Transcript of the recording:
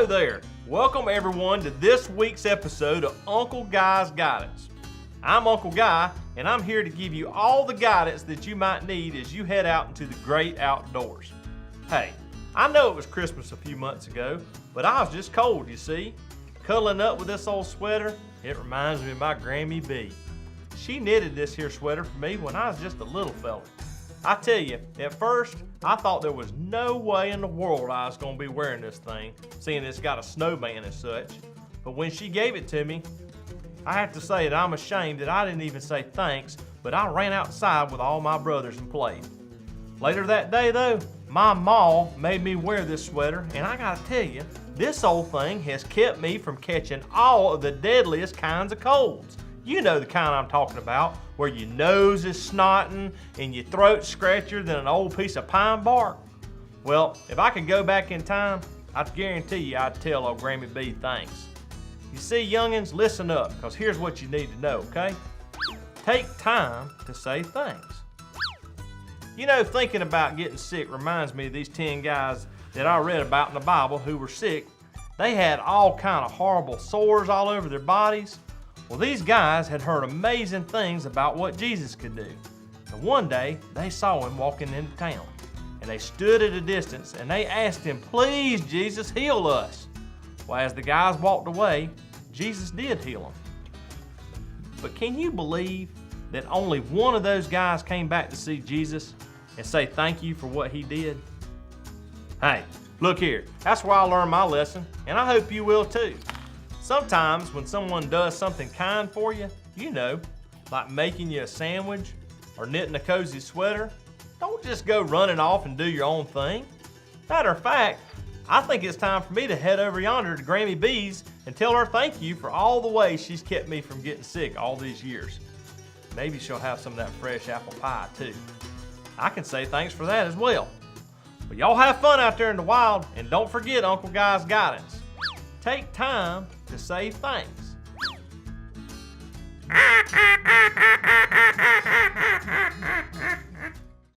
Hello there. Welcome everyone to this week's episode of Uncle Guy's Guidance. I'm Uncle Guy, and I'm here to give you all the guidance that you might need as you head out into the great outdoors. Hey, I know it was Christmas a few months ago, but I was just cold, you see. Cuddling up with this old sweater, it reminds me of my Grammy B. She knitted this here sweater for me when I was just a little fella. I tell you, at first, I thought there was no way in the world I was going to be wearing this thing, seeing it's got a snowman and such. But when she gave it to me, I have to say that I'm ashamed that I didn't even say thanks, but I ran outside with all my brothers and played. Later that day though, my ma made me wear this sweater, and I gotta tell you, this old thing has kept me from catching all of the deadliest kinds of colds. You know the kind I'm talking about, where your nose is snotting and your throat scratchier than an old piece of pine bark. Well, if I could go back in time, I guarantee you I'd tell old Grammy B thanks. You see, youngins, listen up, because here's what you need to know, okay? Take time to say thanks. You know, thinking about getting sick reminds me of these 10 guys that I read about in the Bible who were sick. They had all kind of horrible sores all over their bodies. Well, these guys had heard amazing things about what Jesus could do. And one day, they saw him walking into town. And they stood at a distance and they asked him, "Please, Jesus, heal us." Well, as the guys walked away, Jesus did heal them. But can you believe that only one of those guys came back to see Jesus and say thank you for what he did? Hey, look here, that's where I learned my lesson, and I hope you will too. Sometimes when someone does something kind for you, you know, like making you a sandwich or knitting a cozy sweater, don't just go running off and do your own thing. Matter of fact, I think it's time for me to head over yonder to Grammy B's and tell her thank you for all the ways she's kept me from getting sick all these years. Maybe she'll have some of that fresh apple pie too. I can say thanks for that as well. But y'all have fun out there in the wild, and don't forget Uncle Guy's guidance. Take time to say thanks.